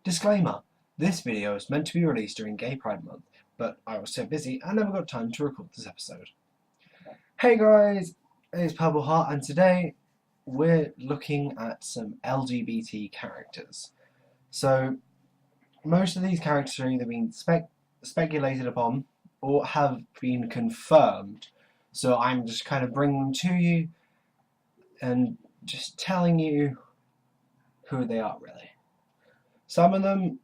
Disclaimer, this video is meant to be released during Gay Pride Month, but I was so busy I never got time to record this episode. Hey guys, it's Purple Heart, and today we're looking at some LGBT characters. So, most of these characters are either being speculated upon or have been confirmed. So I'm just kind of bringing them to you and just telling you who they are, really. Some of them,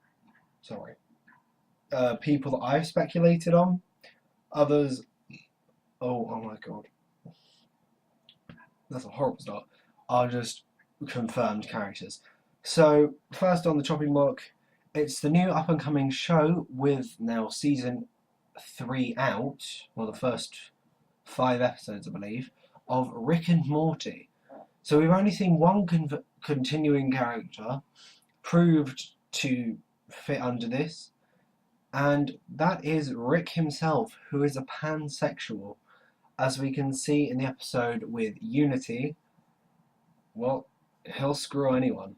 people that I've speculated on. Others, oh my god, that's a horrible start, are just confirmed characters. So, first on the chopping block, it's the new up-and-coming show with now season 3 out, well, the first 5 episodes, I believe, of Rick and Morty. So we've only seen one continuing character proved to fit under this, and that is Rick himself, who is a pansexual. As we can see in the episode with Unity, well, he'll screw anyone.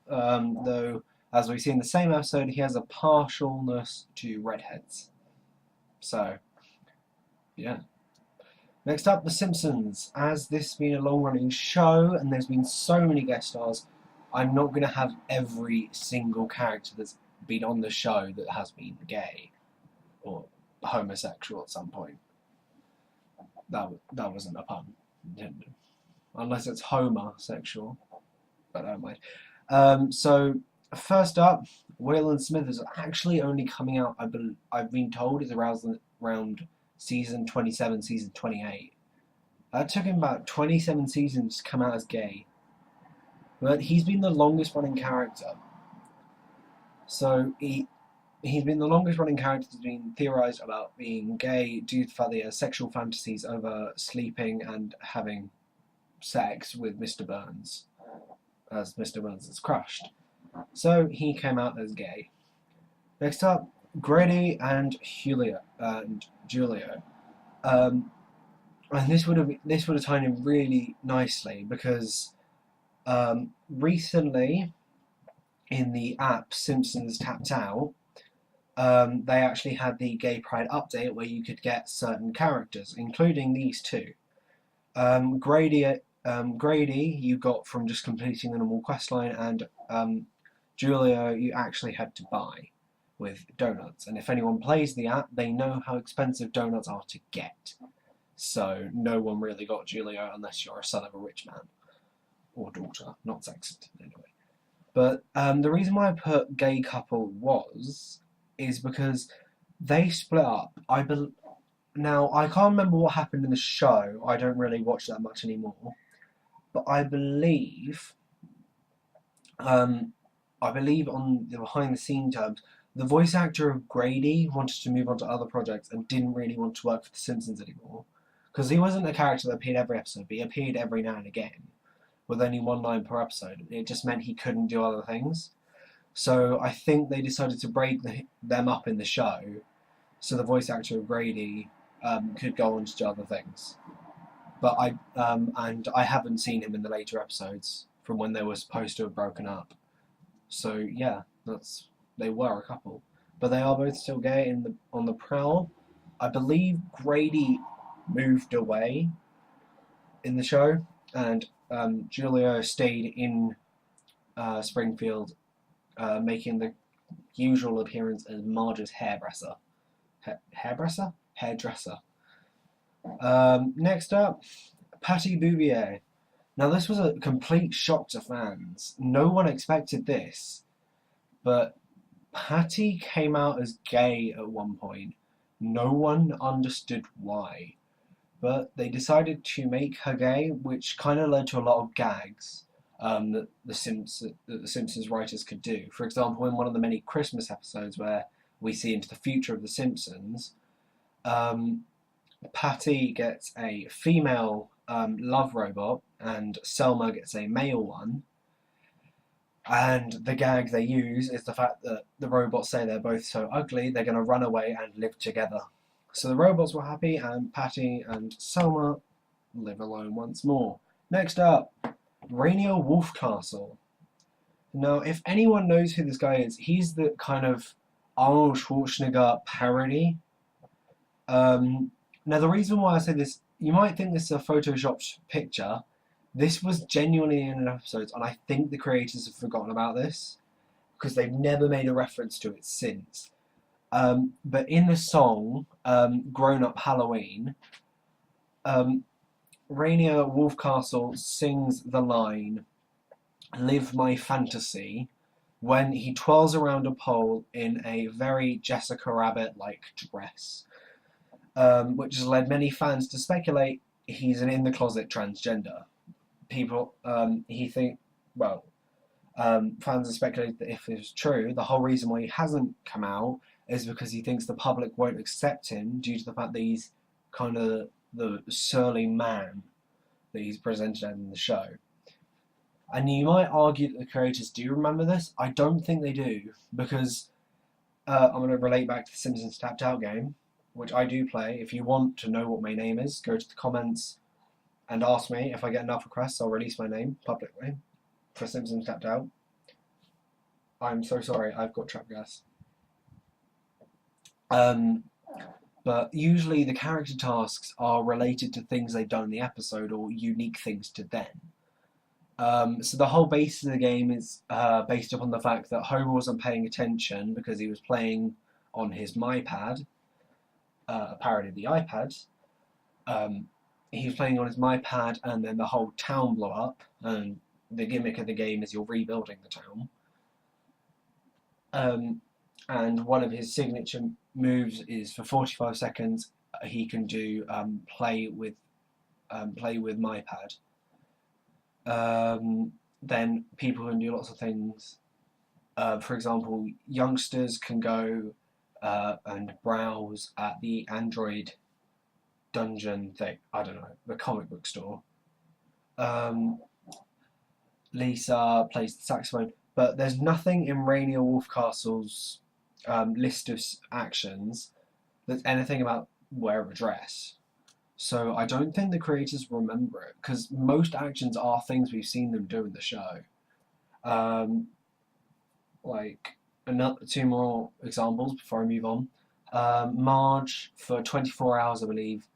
Though, as we see in the same episode, he has a partialness to redheads. So, yeah. Next up, The Simpsons. As this has been a long-running show, and there's been so many guest stars, I'm not going to have every single character that's been on the show that has been gay or homosexual at some point. That wasn't a pun, unless it's homosexual, but I don't mind. So first up, Will and Smith is actually only coming out, I've been told, is around season 27, season 28. That took him about 27 seasons to come out as gay. But he's been the longest running character. So he's been the longest running character that's been theorised about being gay due to the fact that he has sexual fantasies over sleeping and having sex with Mr. Burns, as Mr. Burns is crushed. So he came out as gay. Next up, Grady and Julio. And this would have tied in really nicely because recently in the app Simpsons Tapped Out, they actually had the Gay Pride update where you could get certain characters, including these two. Grady you got from just completing the normal questline, and Julio you actually had to buy with donuts. And if anyone plays the app, they know how expensive donuts are to get. So no one really got Julio unless you're a son of a rich man. Or daughter, not sexist anyway. But the reason why I put gay couple is because they split up. Now, I can't remember what happened in the show. I don't really watch that much anymore. But I believe on the behind-the-scenes terms, the voice actor of Grady wanted to move on to other projects and didn't really want to work for The Simpsons anymore. Because he wasn't a character that appeared every episode, but he appeared every now and again, with only one line per episode. It just meant he couldn't do other things. So I think they decided to break them up in the show, so the voice actor of Grady could go on to do other things. But I haven't seen him in the later episodes from when they were supposed to have broken up. So yeah, they were a couple, but they are both still gay on the prowl. I believe Grady moved away in the show, and Julio stayed in Springfield, making the usual appearance as Marge's hairdresser. Hairdresser. Next up, Patty Bouvier. Now this was a complete shock to fans. No one expected this, but Patty came out as gay at one point. No one understood why, but they decided to make her gay, which kind of led to a lot of gags that the Simpsons writers could do. For example, in one of the many Christmas episodes where we see into the future of the Simpsons, Patty gets a female love robot and Selma gets a male one. And the gag they use is the fact that the robots say they're both so ugly they're going to run away and live together. So the robots were happy, and Patty and Selma live alone once more. Next up, Rainier Wolfcastle. Now, if anyone knows who this guy is, he's the kind of Arnold Schwarzenegger parody. Now, the reason why I say this, you might think this is a photoshopped picture. This was genuinely in an episode, and I think the creators have forgotten about this because they've never made a reference to it since. But in the song Grown Up Halloween, Rainier Wolfcastle sings the line, "Live my fantasy," when he twirls around a pole in a very Jessica Rabbit-like dress, which has led many fans to speculate he's an in-the-closet transgender. People, fans have speculated that if it's true, the whole reason why he hasn't come out is because he thinks the public won't accept him due to the fact that he's kind of the surly man that he's presented in the show. And you might argue that the creators do remember this. I don't think they do, because I'm going to relate back to the Simpsons Tapped Out game, which I do play. If you want to know what my name is, go to the comments and ask me. If I get enough requests, I'll release my name publicly for Simpsons Tapped Out. I'm so sorry, I've got trap gas. But usually the character tasks are related to things they've done in the episode or unique things to them. So the whole basis of the game is based upon the fact that Homer wasn't paying attention because he was playing on his MyPad, a parody of the iPad. He was playing on his MyPad, and then the whole town blew up, and the gimmick of the game is you're rebuilding the town. And one of his signature moves is for 45 seconds he can do play with MyPad. Then people can do lots of things. For example, youngsters can go and browse at the Android dungeon thing. I don't know, the comic book store. Lisa plays the saxophone, but there's nothing in Rainier Wolfcastle's list of actions that's anything about wear a dress. So I don't think the creators remember it, because most actions are things we've seen them do in the show. Two more examples before I move on. Marge, for 24 hours I believe,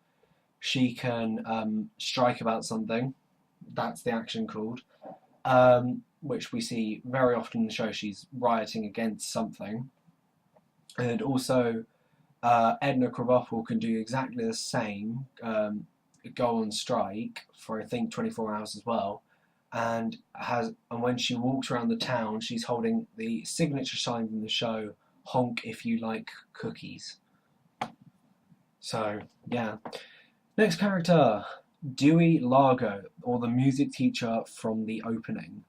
she can strike about something. That's the action called. Which we see very often in the show. She's rioting against something. And also Edna Krabappel can do exactly the same, go on strike for I think 24 hours as well, and when she walks around the town she's holding the signature sign from the show, "Honk if you like cookies." So yeah. Next character, Dewey Largo, or the music teacher from the opening,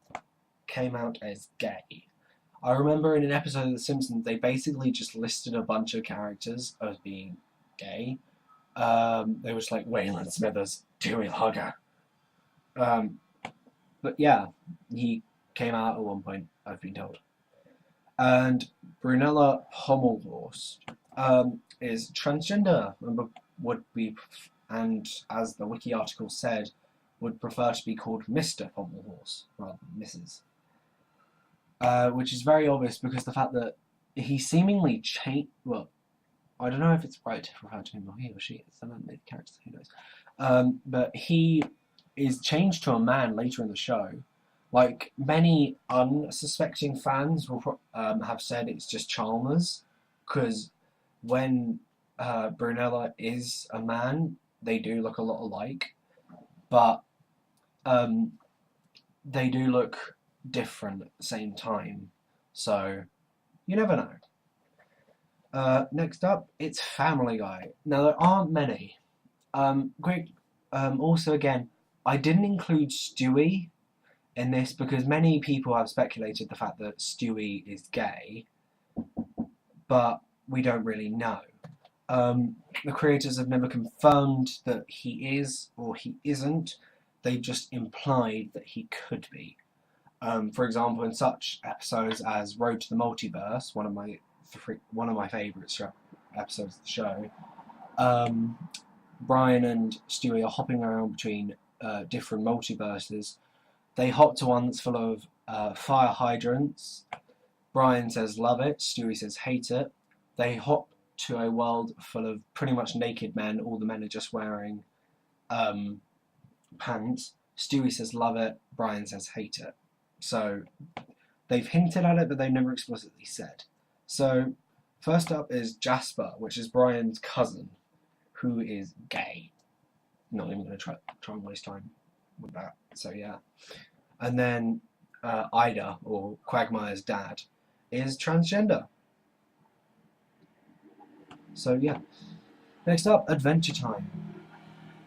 came out as gay. I remember in an episode of The Simpsons, they basically just listed a bunch of characters as being gay. They were just like Waylon Smithers, Dewey Largo. But yeah, he came out at one point, I've been told. And Brunella Pommelhorst is transgender and as the wiki article said, would prefer to be called Mr. Pommelhorst rather than Mrs. Which is very obvious because the fact that he seemingly changed. Well, I don't know if it's right to refer to him or he or she. It's an animated character, who knows? But he is changed to a man later in the show. Like many unsuspecting fans will have said, it's just Chalmers, because when Brunella is a man, they do look a lot alike, but they do look different at the same time, so you never know. Next up, it's Family Guy. Now there aren't many. Also, again, I didn't include Stewie in this because many people have speculated the fact that Stewie is gay, but we don't really know. The creators have never confirmed that he is or he isn't. They've just implied that he could be. For example, in such episodes as Road to the Multiverse, one of my favourite episodes of the show, Brian and Stewie are hopping around between different multiverses. They hop to one that's full of fire hydrants. Brian says love it, Stewie says hate it. They hop to a world full of pretty much naked men. All the men are just wearing pants. Stewie says love it, Brian says hate it. So they've hinted at it, but they've never explicitly said. So first up is Jasper, which is Brian's cousin, who is gay. Not even going to try and waste time with that. So yeah. And then Ida, or Quagmire's dad, is transgender. So yeah. Next up, Adventure Time.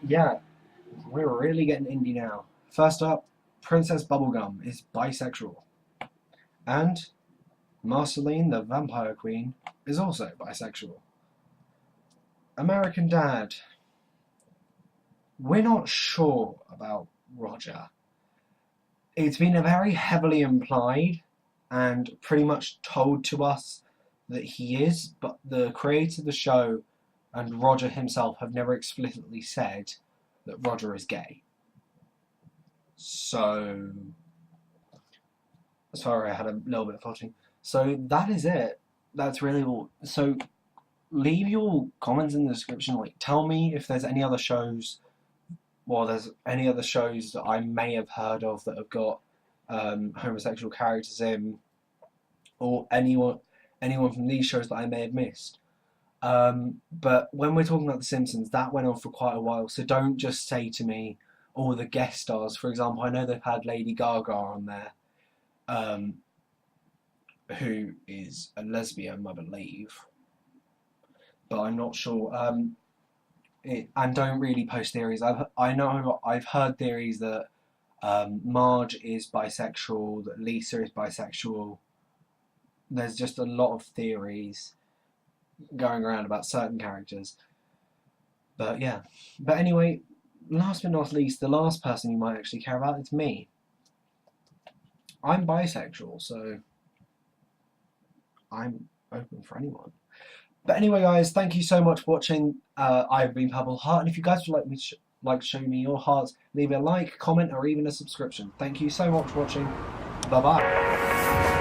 Yeah, we're really getting indie now. First up, Princess Bubblegum is bisexual. And Marceline, the Vampire Queen, is also bisexual. American Dad. We're not sure about Roger. It's been very heavily implied and pretty much told to us that he is, but the creator of the show and Roger himself have never explicitly said that Roger is gay. So, sorry, I had a little bit of fudging. So that is it. That's really all. So leave your comments in the description. Like, tell me if there's any other shows, or there's any other shows that I may have heard of that have got homosexual characters in, or anyone from these shows that I may have missed. But when we're talking about The Simpsons, that went on for quite a while, so don't just say to me, oh, the guest stars. For example, I know they've had Lady Gaga on there, who is a lesbian, I believe, but I'm not sure. And don't really post theories. I've heard theories that Marge is bisexual, that Lisa is bisexual. There's just a lot of theories going around about certain characters. But yeah. But anyway, last but not least, the last person you might actually care about is me. I'm bisexual, so I'm open for anyone. But anyway, guys, thank you so much for watching. I've been Purple Heart, and if you guys would like me to show me your hearts, leave a like, comment, or even a subscription. Thank you so much for watching. Bye bye.